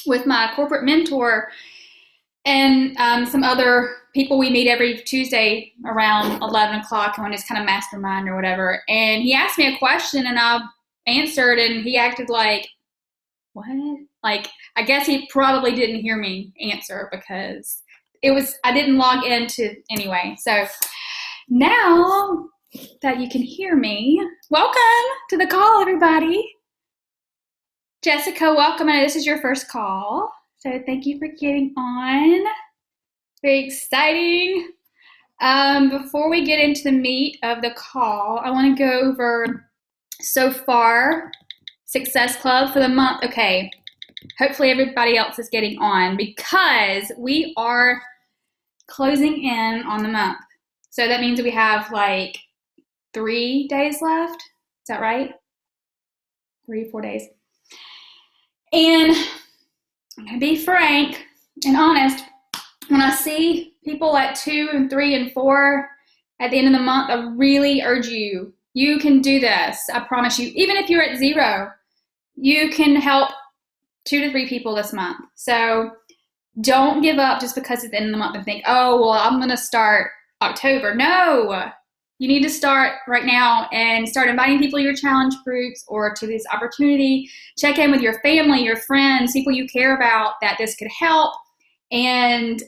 with my corporate mentor and some other people we meet every Tuesday around 11 o'clock on his kind of mastermind or whatever. And he asked me a question and I answered, and he acted like, what? Like, I guess he probably didn't hear me answer because I didn't log into anyway. So now that you can hear me, welcome to the call, everybody. Jessica, welcome. I know this is your first call, so thank you for getting on. Very exciting. Before we get into the meat of the call, I want to go over so far Success Club for the month. Okay, hopefully everybody else is getting on because we are closing in on the month. So that means we have like 3 days left. Is that right? 3 4 days. And I'm going to be frank and honest. When I see people at 2 and 3 and 4 at the end of the month, I really urge you. You can do this. I promise you. Even if you're at 0, you can help 2 to 3 people this month. So don't give up just because it's the end of the month and think, oh, well, I'm going to start October. No. You need to start right now and start inviting people to your challenge groups or to this opportunity. Check in with your family, your friends, people you care about that this could help. And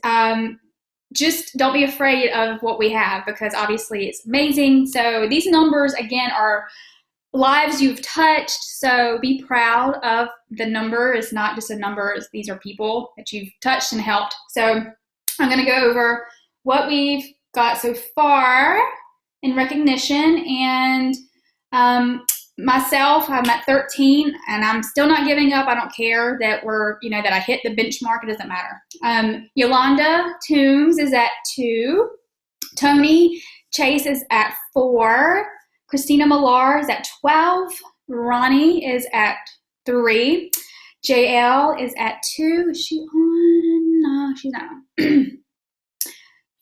just don't be afraid of what we have because obviously it's amazing. So these numbers, again, are lives you've touched. So be proud of the number. It's not just a number. These are people that you've touched and helped. So I'm going to go over what we've got so far in recognition, and myself, I'm at 13 and I'm still not giving up. I don't care that that I hit the benchmark. It doesn't matter. Yolanda Toombs is at 2. Tony Chase is at 4. Christina Millar is at 12. Ronnie is at 3. JL is at 2. Is she on? No, she's not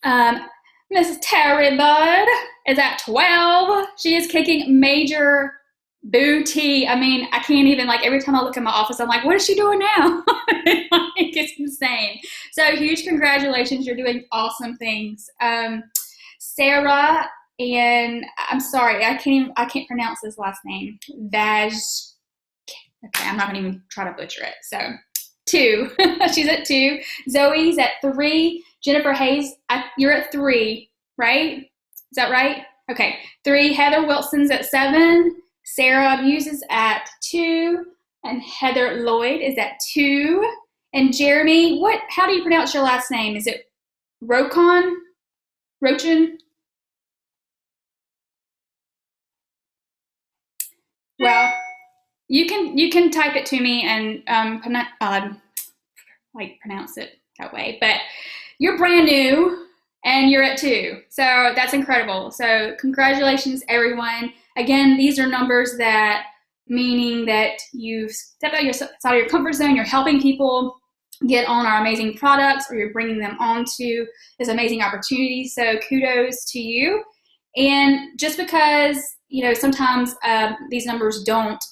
on. Mrs. Terry Bud is at 12. She is kicking major booty. I mean, I can't even, every time I look in my office, I'm like, what is she doing now? It's insane. So huge congratulations. You're doing awesome things. Sarah, and I'm sorry, I can't pronounce this last name. Okay, I'm not going to even try to butcher it. So 2. She's at 2. Zoe's at 3. Jennifer Hayes, you're at 3, right? Is that right? Okay, 3. Heather Wilson's at 7. Sarah Muse is at 2. And Heather Lloyd is at 2. And Jeremy, how do you pronounce your last name? Is it Rochan? Well, you can type it to me and pronounce it that way. But you're brand new and you're at 2. So that's incredible. So congratulations, everyone. Again, these are numbers meaning that you've stepped outside of your comfort zone. You're helping people get on our amazing products, or you're bringing them onto this amazing opportunity. So kudos to you. And just because, sometimes these numbers don't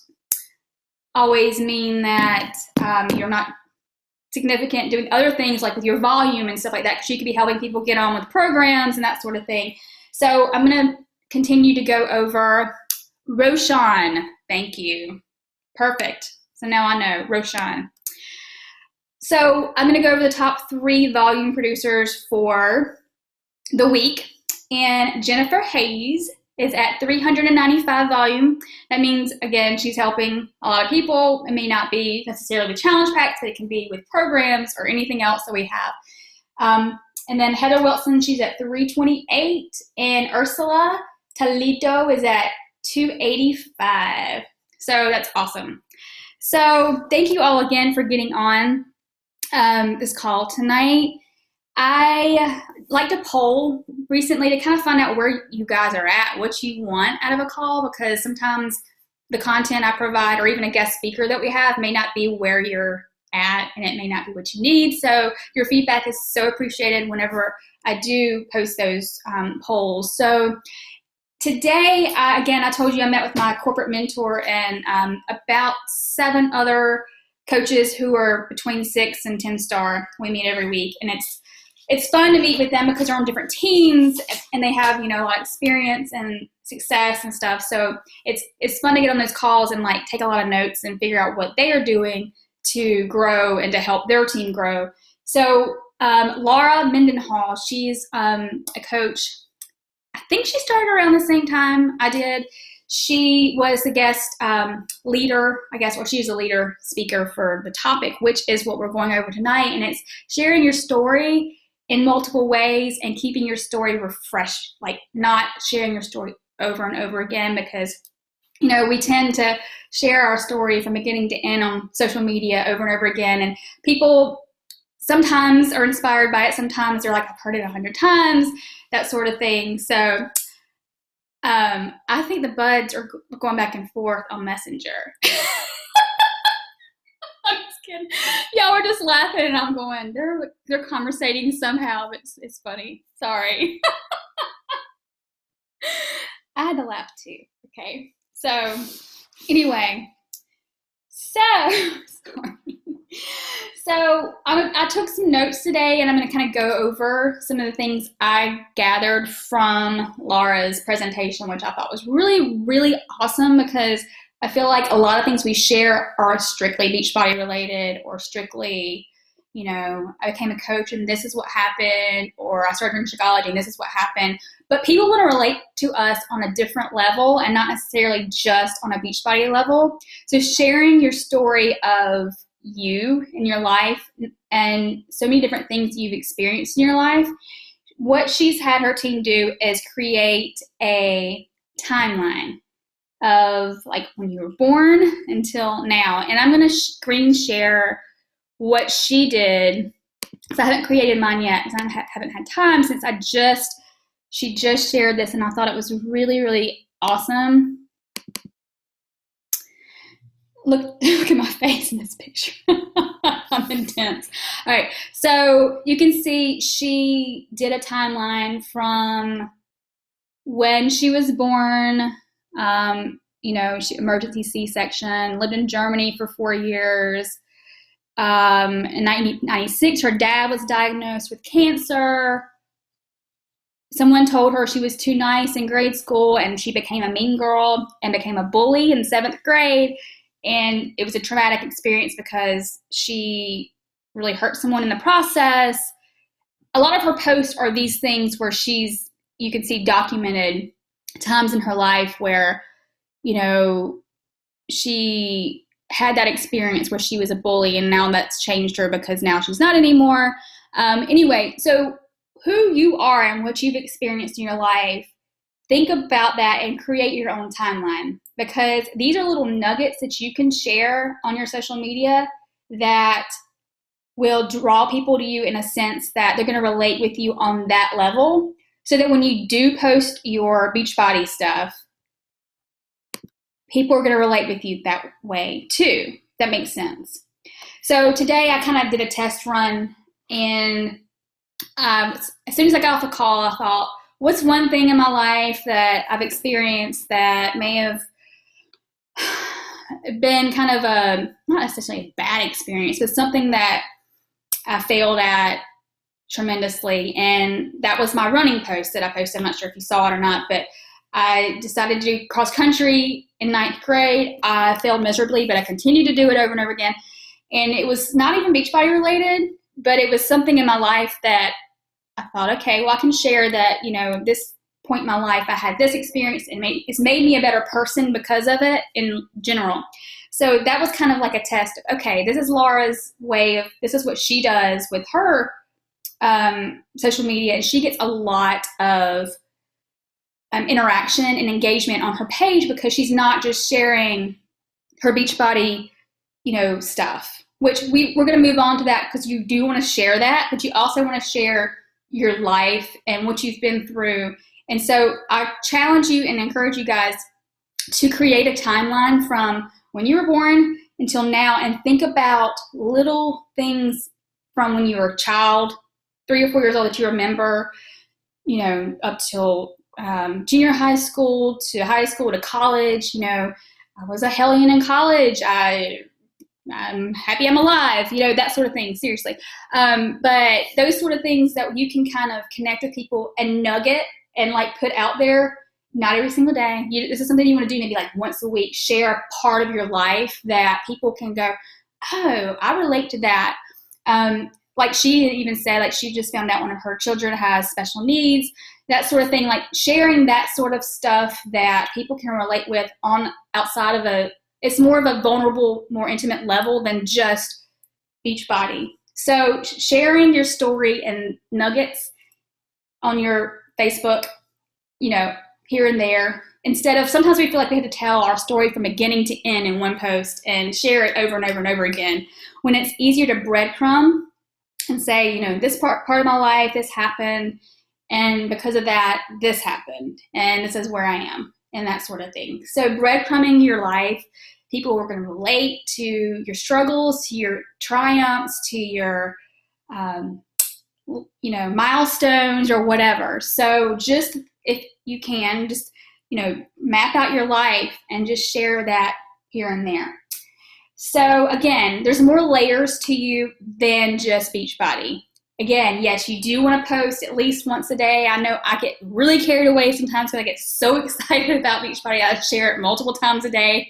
always mean that you're not significant doing other things like with your volume and stuff like that, because you could be helping people get on with programs and that sort of thing. So I'm going to continue to go over Roshan. Thank you. Perfect. So now I know Roshan. So I'm going to go over the top 3 volume producers for the week. And Jennifer Hayes is at 395 volume. That means, again, she's helping a lot of people. It may not be necessarily the challenge packs, but it can be with programs or anything else that we have. And then Heather Wilson, she's at 328. And Ursula Talito is at 285. So that's awesome. So thank you all again for getting on this call tonight. I like to poll recently to kind of find out where you guys are at, what you want out of a call, because sometimes the content I provide or even a guest speaker that we have may not be where you're at, and it may not be what you need. So your feedback is so appreciated whenever I do post those polls. So today, again, I told you I met with my corporate mentor and about 7 other coaches who are between 6 and 10 star. We meet every week, and it's fun to meet with them because they're on different teams and they have, you know, like experience and success and stuff. So it's fun to get on those calls and like take a lot of notes and figure out what they are doing to grow and to help their team grow. So Laura Mendenhall, she's a coach. I think she started around the same time I did. She was the guest leader, I guess, or she's a leader speaker for the topic, which is what we're going over tonight. And it's sharing your story in multiple ways and keeping your story refreshed, like not sharing your story over and over again, because, you know, we tend to share our story from beginning to end on social media over and over again. And people sometimes are inspired by it. Sometimes they're like, I've heard it 100 times, that sort of thing. So I think the buds are going back and forth on Messenger. I'm just kidding. Y'all were just laughing, and I'm going, they're conversating somehow, but it's funny. Sorry. I had to laugh too. Okay. So anyway, sorry. So I took some notes today, and I'm going to kind of go over some of the things I gathered from Laura's presentation, which I thought was really, really awesome, because I feel like a lot of things we share are strictly Beachbody related, or strictly, you know, I became a coach and this is what happened, or I started drinking Shakeology and this is what happened. But people want to relate to us on a different level and not necessarily just on a Beachbody level. So sharing your story of you and your life and so many different things you've experienced in your life, what she's had her team do is create a timeline of like when you were born until now. And I'm going to screen share what she did, because I haven't created mine yet because I haven't had time since she just shared this, and I thought it was really, really awesome. Look at my face in this picture. I'm intense. All right, so you can see she did a timeline from when she was born. You know, emergency C-section, lived in Germany for 4 years. In 1996, her dad was diagnosed with cancer. Someone told her she was too nice in grade school, and she became a mean girl and became a bully in 7th grade. And it was a traumatic experience because she really hurt someone in the process. A lot of her posts are these things where you can see documented times in her life where, you know, she had that experience where she was a bully, and now that's changed her because now she's not anymore. Anyway, so who you are and what you've experienced in your life, think about that and create your own timeline, because these are little nuggets that you can share on your social media that will draw people to you in a sense that they're going to relate with you on that level, so that when you do post your Beachbody stuff, people are going to relate with you that way too. That makes sense. So today I kind of did a test run, and as soon as I got off the call, I thought, what's one thing in my life that I've experienced that may have been kind of not necessarily a bad experience, but something that I failed at tremendously. And that was my running post that I posted. I'm not sure if you saw it or not, but I decided to do cross country in 9th grade. I failed miserably, but I continued to do it over and over again. And it was not even Beachbody related, but it was something in my life that I thought, okay, well, I can share that, you know, this point in my life, I had this experience, and it's made me a better person because of it in general. So that was kind of like a test of, okay, this is Laura's way of, this is what she does with her social media. And she gets a lot of interaction and engagement on her page because she's not just sharing her Beachbody, you know, stuff, which we're going to move on to that because you do want to share that, but you also want to share your life and what you've been through. And so I challenge you and encourage you guys to create a timeline from when you were born until now, and think about little things from when you were a child, 3 or 4 years old, that you remember, you know, up till junior high school to college. You know, I was a hellion in college. I I'm happy I'm alive, that sort of thing, seriously. But those sort of things that you can kind of connect with people and nugget and like put out there, not every single day. This is something you want to do maybe like once a week, share a part of your life that people can go, oh, I relate to that. Like she even said, like she just found out one of her children has special needs, that sort of thing, like sharing that sort of stuff that people can relate with on outside of it's more of a vulnerable, more intimate level than just Beachbody. So sharing your story and nuggets on your Facebook, here and there, instead of, sometimes we feel like we have to tell our story from beginning to end in one post and share it over and over and over again, when it's easier to breadcrumb and say, this part of my life, this happened, and because of that, this happened, and this is where I am, and that sort of thing. So breadcrumbing your life, people are going to relate to your struggles, to your triumphs, to your, milestones or whatever. So just, if you can, just, map out your life and just share that here and there. So again, there's more layers to you than just Beachbody. Again, yes, you do want to post at least once a day. I know I get really carried away sometimes when I get so excited about Beachbody. I share it multiple times a day.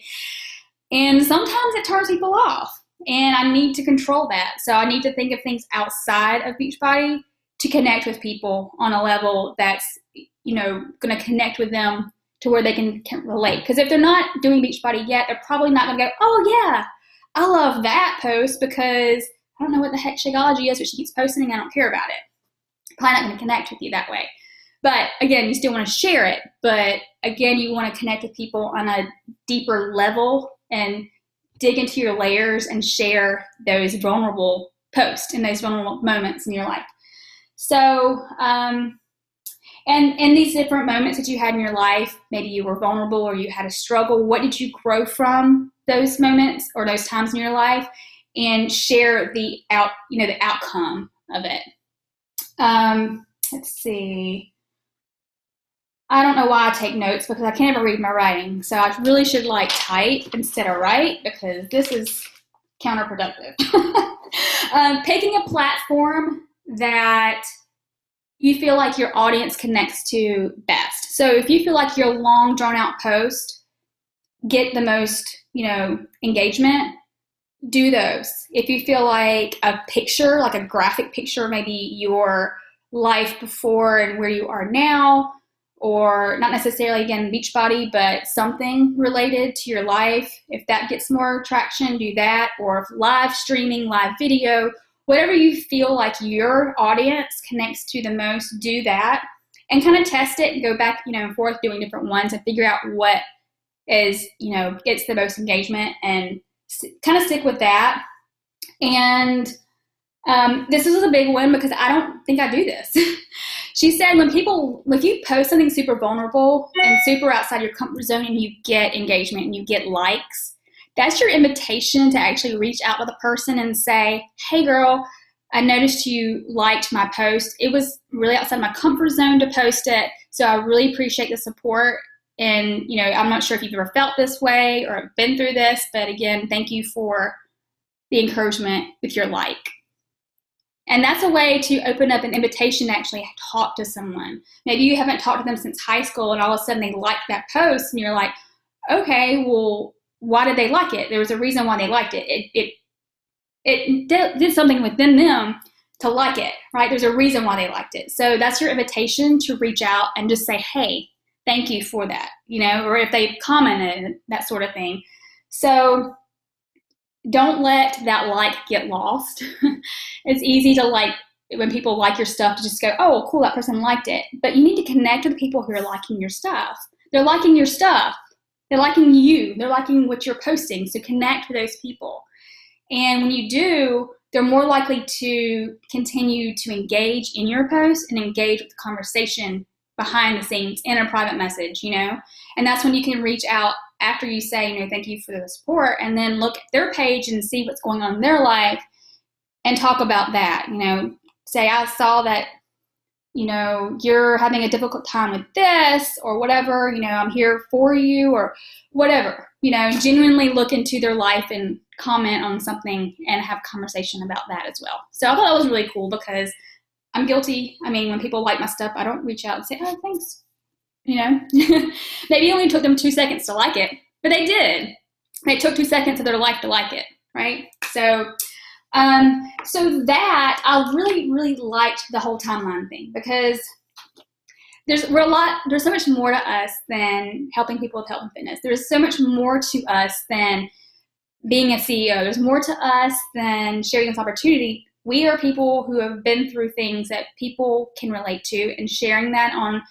And sometimes it turns people off. And I need to control that. So I need to think of things outside of Beachbody to connect with people on a level that's, going to connect with them to where they can relate. Because if they're not doing Beachbody yet, they're probably not going to go, oh yeah, I love that post because I don't know what the heck Shakeology is, but she keeps posting and I don't care about it. Probably not going to connect with you that way. But again, you still want to share it. But again, you want to connect with people on a deeper level and dig into your layers and share those vulnerable posts and those vulnerable moments in your life. So, and in these different moments that you had in your life, maybe you were vulnerable or you had a struggle, what did you grow from those moments or those times in your life? And share the outcome of it. Let's see. I don't know why I take notes because I can't ever read my writing. So I really should type instead of write because this is counterproductive. Picking a platform that you feel like your audience connects to best. So if you feel like your long drawn out post get the most, engagement, do those. If you feel like a picture, like a graphic picture, maybe your life before and where you are now, or not necessarily, again, Beachbody, but something related to your life, if that gets more traction, do that. Or if live streaming, live video, whatever you feel like your audience connects to the most, do that. And kind of test it and go back, and forth doing different ones and figure out what is, gets the most engagement and kind of stick with that. And this is a big one because I don't think I do this. She said if you post something super vulnerable and super outside your comfort zone and you get engagement and you get likes, that's your invitation to actually reach out to the person and say, hey girl, I noticed you liked my post. It was really outside my comfort zone to post it, so I really appreciate the support. And, I'm not sure if you've ever felt this way or been through this, but again, thank you for the encouragement with your like. And that's a way to open up an invitation to actually talk to someone. Maybe you haven't talked to them since high school and all of a sudden they like that post and you're like, okay, well, why did they like it? There was a reason why they liked it. It did something within them to like it, right? There's a reason why they liked it. So that's your invitation to reach out and just say, hey, thank you for that, or if they commented, that sort of thing. So don't let that like get lost. It's easy to when people like your stuff to just go, oh, cool, that person liked it. But you need to connect with the people who are liking your stuff. They're liking your stuff. They're liking you. They're liking what you're posting. So connect with those people. And when you do, they're more likely to continue to engage in your post and engage with the conversation behind the scenes in a private message, and that's when you can reach out after you say, thank you for the support, and then look at their page and see what's going on in their life and talk about that. Say, I saw that, you're having a difficult time with this or whatever, I'm here for you or whatever, genuinely look into their life and comment on something and have conversation about that as well. So I thought that was really cool because I'm guilty. I mean, when people like my stuff, I don't reach out and say, oh, thanks. Maybe it only took them 2 seconds to like it, but they did. It took 2 seconds of their life to like it, right? So that I really, really liked the whole timeline thing because there's so much more to us than helping people with health and fitness. There's so much more to us than being a CEO. There's more to us than sharing this opportunity. We are people who have been through things that people can relate to, and sharing that on,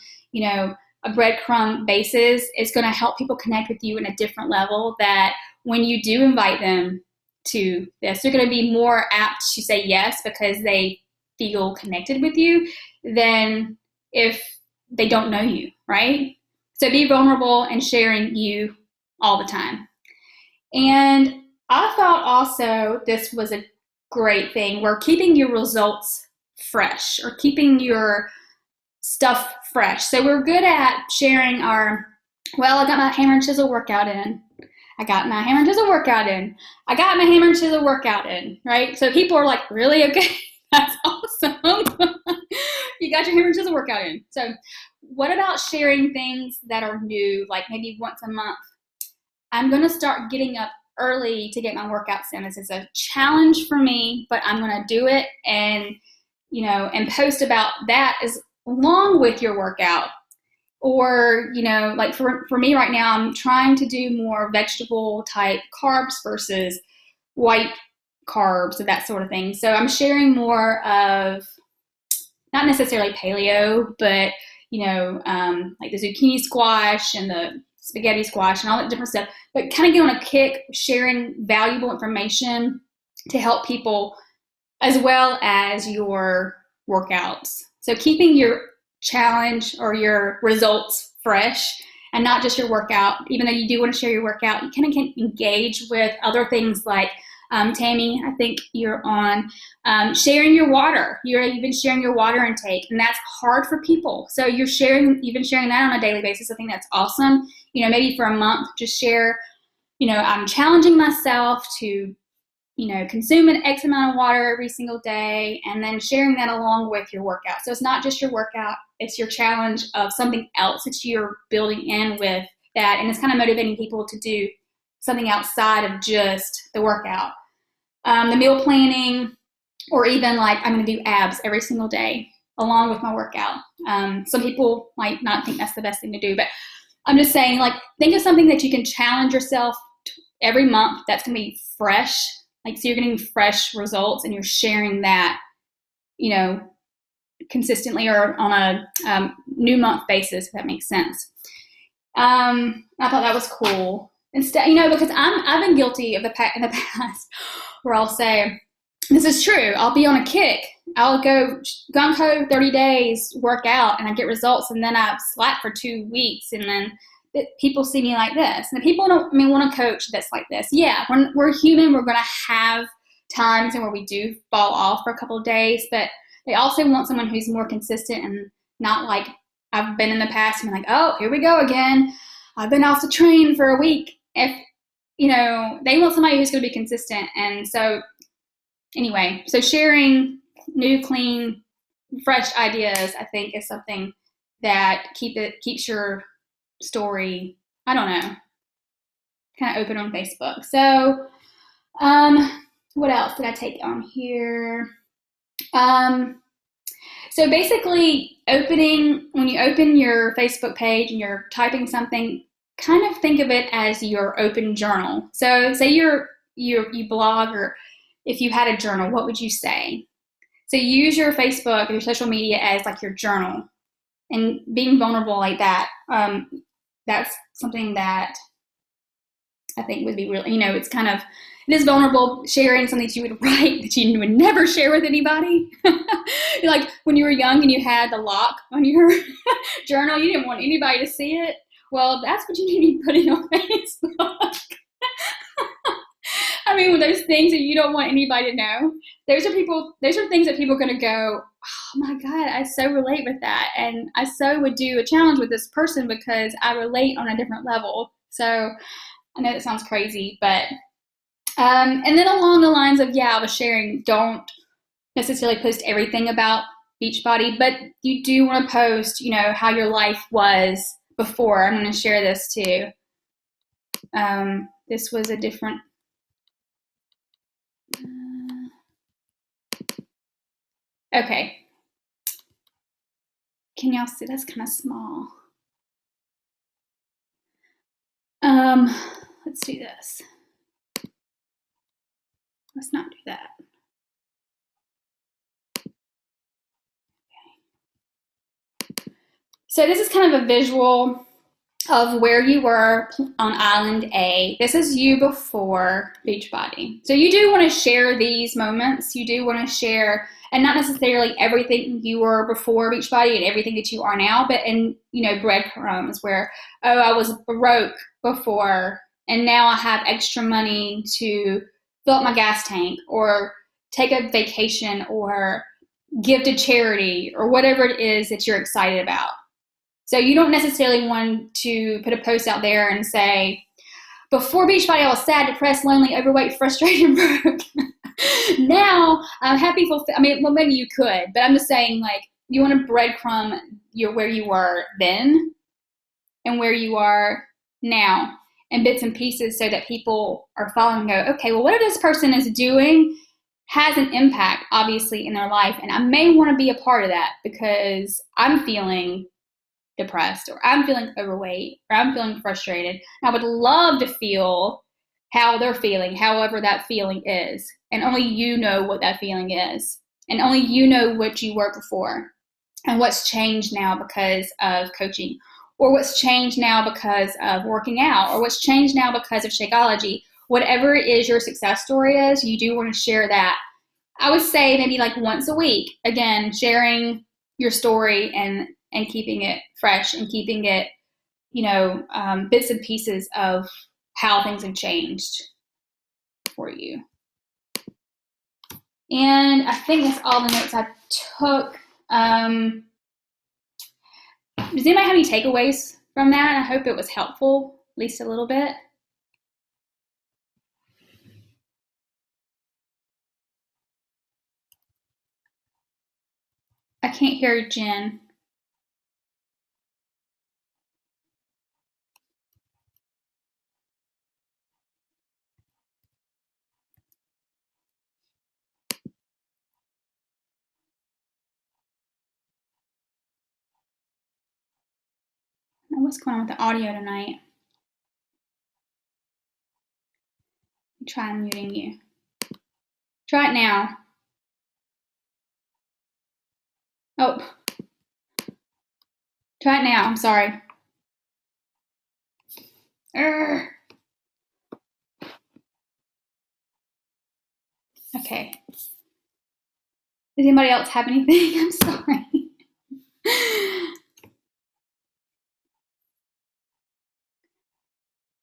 a breadcrumb basis is going to help people connect with you in a different level, that when you do invite them to this, they're going to be more apt to say yes because they feel connected with you than if they don't know you, right? So be vulnerable and sharing you all the time. And I thought also this was a great thing. We're keeping your results fresh, or keeping your stuff fresh. So we're good at sharing I got my hammer and chisel workout in. I got my hammer and chisel workout in. I got my hammer and chisel workout in, right? So people are like, really? Okay, that's awesome. You got your hammer and chisel workout in. So what about sharing things that are new, like maybe once a month? I'm going to start getting up early to get my workouts in. This is a challenge for me, but I'm going to do it and post about that as along with your workout. Or, like for me right now, I'm trying to do more vegetable type carbs versus white carbs and that sort of thing. So I'm sharing more of not necessarily paleo, but, like the zucchini squash and the spaghetti squash and all that different stuff, but kind of get on a kick sharing valuable information to help people as well as your workouts. So keeping your challenge or your results fresh and not just your workout. Even though you do want to share your workout, you kind of can engage with other things like Tammy, I think you're on sharing your water. You've been sharing your water intake, and that's hard for people. So you've been sharing that on a daily basis. I think that's awesome. Maybe for a month, just share, I'm challenging myself to consume an X amount of water every single day, and then sharing that along with your workout. So it's not just your workout, it's your challenge of something else that you're building in with that. And it's kind of motivating people to do something outside of just the workout. The meal planning, or even like I'm going to do abs every single day along with my workout. Some people might not think that's the best thing to do, but I'm just saying, like, think of something that you can challenge yourself every month that's going to be fresh. Like, so you're getting fresh results and you're sharing that, consistently or on a new month basis, if that makes sense. I thought that was cool. Instead, because I've been guilty of in the past where I'll say, this is true, I'll be on a kick. I'll go gung-ho 30 days, work out, and I get results, and then I slack for 2 weeks, and then people see me like this. And people want a coach that's like this. Yeah, when we're human, we're going to have times where we do fall off for a couple of days, but they also want someone who's more consistent and not like I've been in the past and been like, oh, here we go again. I've been off the train for a week. If, they want somebody who's going to be consistent. And so anyway, so sharing new, clean, fresh ideas, I think, is something that keeps your story, I don't know, kind of open on Facebook. So what else did I take on here? So basically when you open your Facebook page and you're typing something, kind of think of it as your open journal. So say you blog, or if you had a journal, what would you say? So use your Facebook or your social media as like your journal, and being vulnerable like that. That's something that I think would be really, it is vulnerable, sharing something that you would write that you would never share with anybody. Like when you were young and you had the lock on your journal, you didn't want anybody to see it. Well, that's what you need to be putting on Facebook. Those things that you don't want anybody to know, those are things that people are going to go, oh my God, I so relate with that. And I so would do a challenge with this person because I relate on a different level. So I know that sounds crazy, but and then along the lines of, I was sharing, don't necessarily post everything about Beachbody, but you do want to post, how your life was before. I'm going to share this too. This was a different. Okay. Can y'all see? That's kind of small. Let's do this. Let's not do that. Okay. So this is kind of a visual of where you were on Island A. This is you before Beachbody. So you do want to share these moments. You do want to share, and not necessarily everything you were before Beachbody and everything that you are now, but in, breadcrumbs where, I was broke before and now I have extra money to fill up my gas tank or take a vacation or give to charity or whatever it is that you're excited about. So you don't necessarily want to put a post out there and say, before Beachbody, I was sad, depressed, lonely, overweight, frustrated, and broke. Now I'm happy, maybe you could, but I'm just saying, you want to breadcrumb where you were then and where you are now in bits and pieces so that people are following and go, okay, well, what this person is doing has an impact, obviously, in their life, and I may want to be a part of that because I'm feeling depressed or I'm feeling overweight or I'm feeling frustrated. And I would love to feel how they're feeling, however that feeling is. And only you know what that feeling is. And only you know what you were before and what's changed now because of coaching, or what's changed now because of working out, or what's changed now because of Shakeology. Whatever it is your success story is, you do want to share that. I would say maybe once a week, again, sharing your story and keeping it fresh and keeping it, bits and pieces of how things have changed for you. And I think that's all the notes I took. Does anybody have any takeaways from that? I hope it was helpful, at least a little bit. I can't hear Jen. What's going on with the audio tonight? Try unmuting you. Try it now. Oh. Try it now. I'm sorry. Okay. Does anybody else have anything? I'm sorry.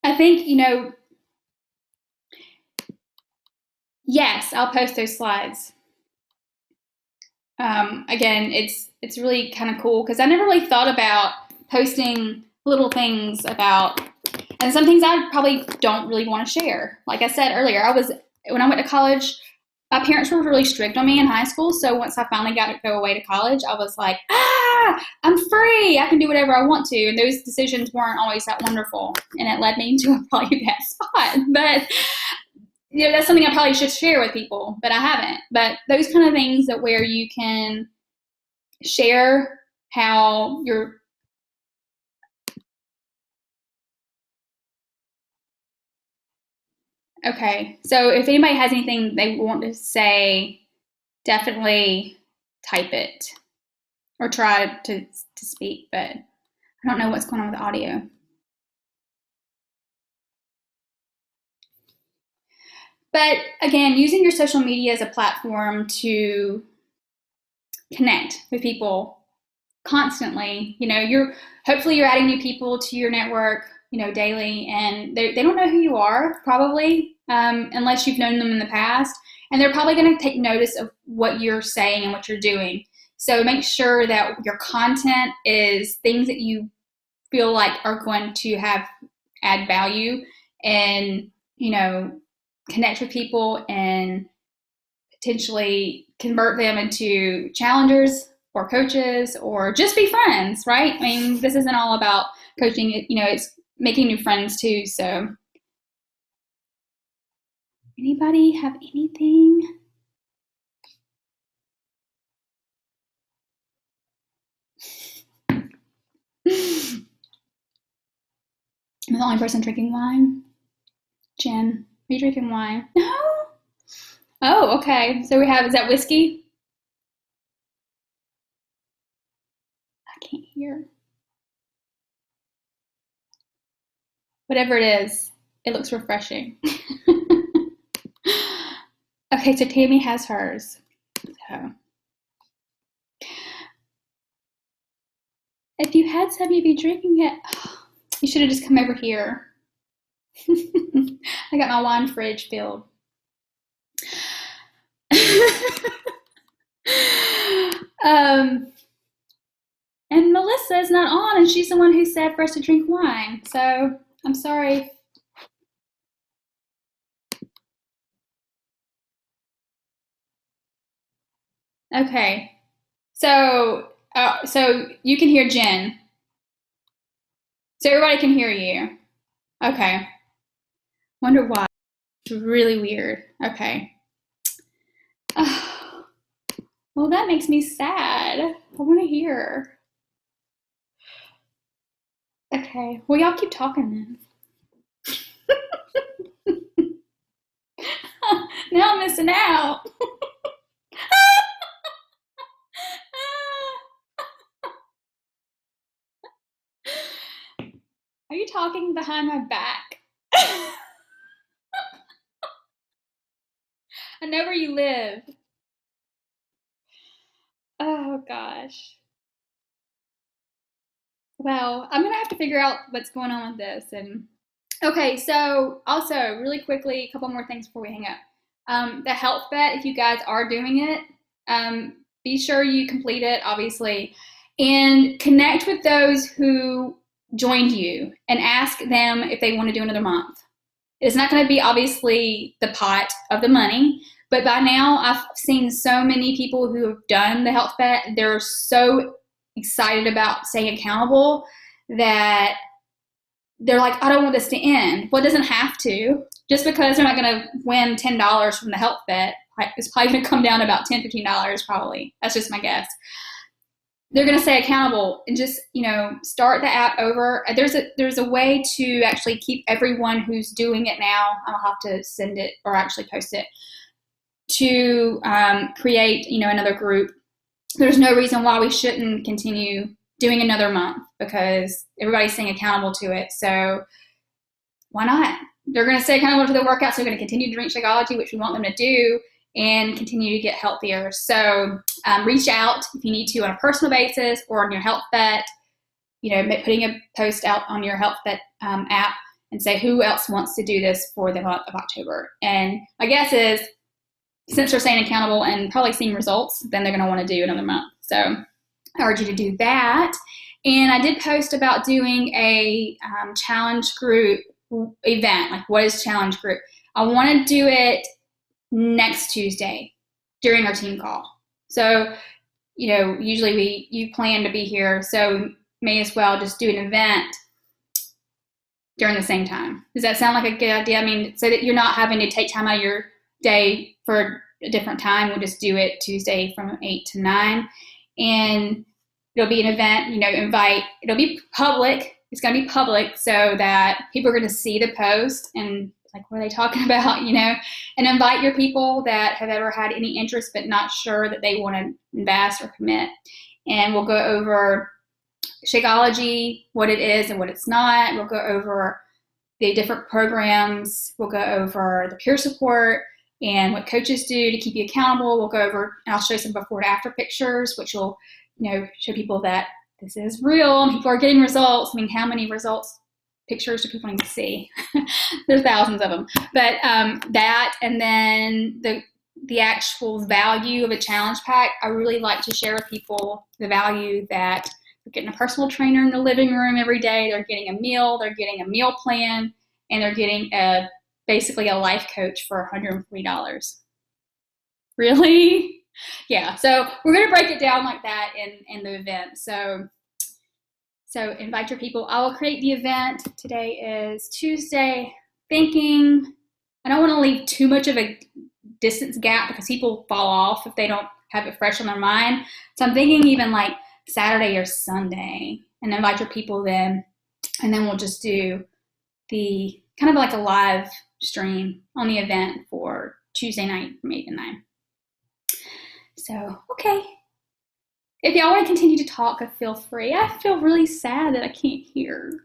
I think, yes, I'll post those slides. Again, it's really kind of cool because I never really thought about posting little things about, and some things I probably don't really want to share. Like I said earlier, when I went to college, my parents were really strict on me in high school. So once I finally got to go away to college, I was like, I'm free. I can do whatever I want to. And those decisions weren't always that wonderful. And it led me into a probably bad spot. But that's something I probably should share with people, but I haven't. But those kind of things that where you can share how you're. Okay, so if anybody has anything they want to say, definitely type it or try to speak, but I don't know what's going on with the audio. But again, using your social media as a platform to connect with people constantly, hopefully you're adding new people to your network, daily, and they don't know who you are probably, unless you've known them in the past, and they're probably going to take notice of what you're saying and what you're doing. So make sure that your content is things that you feel like are going to add value and, you know, connect with people and potentially convert them into challengers or coaches or just be friends, right? I mean, this isn't all about coaching, you know, it's making new friends too. So anybody have anything? I'm the only person drinking wine. Jen, are you drinking wine? No. Oh, okay. So we have, is that whiskey? I can't hear. Whatever it is, it looks refreshing. Okay, so Tammy has hers. So if you had some, you'd be drinking it. You should have just come over here. I got my wine fridge filled. And Melissa is not on, and she's the one who said for us to drink wine. So I'm sorry. Okay. So you can hear Jen. So everybody can hear you. Okay. Wonder why. It's really weird. Okay. Oh, well, that makes me sad. I want to hear. Okay. Well, y'all keep talking then. Now I'm missing out. Are you talking behind my back? I know where you live. Oh gosh. Well, I'm gonna have to figure out what's going on with this. And okay, so also really quickly, a couple more things before we hang up. The health bet, if you guys are doing it, be sure you complete it, obviously, and connect with those who joined you and ask them if they want to do another month. It's not going to be obviously the pot of the money, but by now I've seen so many people who have done the health bet. They're so excited about staying accountable that they're like, I don't want this to end. Well, it doesn't have to. Just because they're not going to win $10 from the health bet, it's probably going to come down to about $10, $15 probably. That's just my guess. They're going to stay accountable and just, you know, start the app over. There's a way to actually keep everyone who's doing it now. I'll have to send it or actually post it to create, you know, another group. There's no reason why we shouldn't continue doing another month because everybody's staying accountable to it. So why not? They're going to stay accountable to the workouts. They're going to continue to drink Shakeology, which we want them to do, and continue to get healthier. So reach out if you need to on a personal basis or on your health bet, you know, putting a post out on your health bet app and say who else wants to do this for the month of October. And my guess is since they're staying accountable and probably seeing results, then they're going to want to do another month. So I urge you to do that. And I did post about doing a challenge group event. Like, what is challenge group? I want to do it next Tuesday during our team call. So, you know, usually you plan to be here, so may as well just do an event during the same time. Does that sound like a good idea? I mean, so that you're not having to take time out of your day for a different time. We'll just do it Tuesday from 8 to 9. And it'll be an event, you know, it'll be public. It's going to be public so that people are going to see the post and like, what are they talking about, you know, and invite your people that have ever had any interest but not sure that they want to invest or commit. And we'll go over Shakeology, what it is and what it's not. We'll go over the different programs. We'll go over the peer support and what coaches do to keep you accountable. We'll go over, and I'll show some before and after pictures, which will, you know, show people that this is real and people are getting results. I mean, how many results pictures do people need to see? There's thousands of them. But that, and then the actual value of a challenge pack, I really like to share with people the value that they're getting a personal trainer in the living room every day. They're getting a meal. They're getting a meal plan. and they're getting basically a life coach for $140. Really? Yeah. So we're going to break it down like that in the event. So invite your people. I will create the event. Today is Tuesday. Thinking I don't want to leave too much of a distance gap because people fall off if they don't have it fresh on their mind. So I'm thinking even like Saturday or Sunday, and invite your people then, and then we'll just do the kind of like a live stream on the event for Tuesday night from 8 to 9. So, okay. If y'all want to continue to talk, feel free. I feel really sad that I can't hear.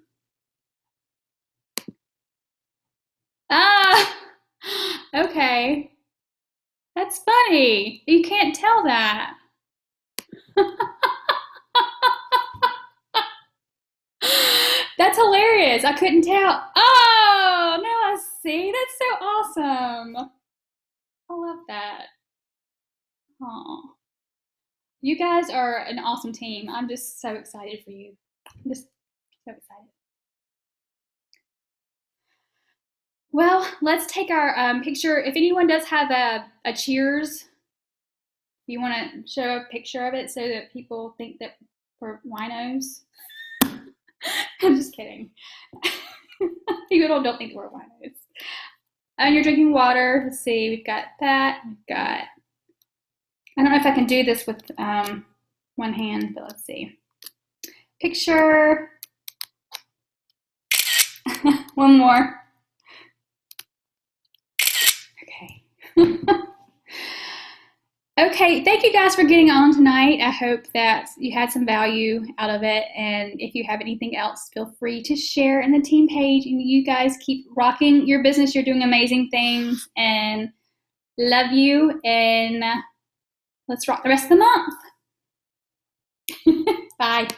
Okay. That's funny. You can't tell that. That's hilarious. I couldn't tell. Oh, now I see. That's so awesome. I love that. Oh, you guys are an awesome team. I'm just so excited for you. I'm just so excited. Well, let's take our picture. If anyone does have a cheers, you want to show a picture of it so that people think that we're winos. I'm just kidding. People don't think we're winos. And you're drinking water. Let's see. We've got that. We've got. I don't know if I can do this with one hand, but let's see. Picture. One more. Okay. Okay, thank you guys for getting on tonight. I hope that you had some value out of it. And if you have anything else, feel free to share in the team page. And you guys keep rocking your business. You're doing amazing things. And love you. And let's rock the rest of the month. Bye.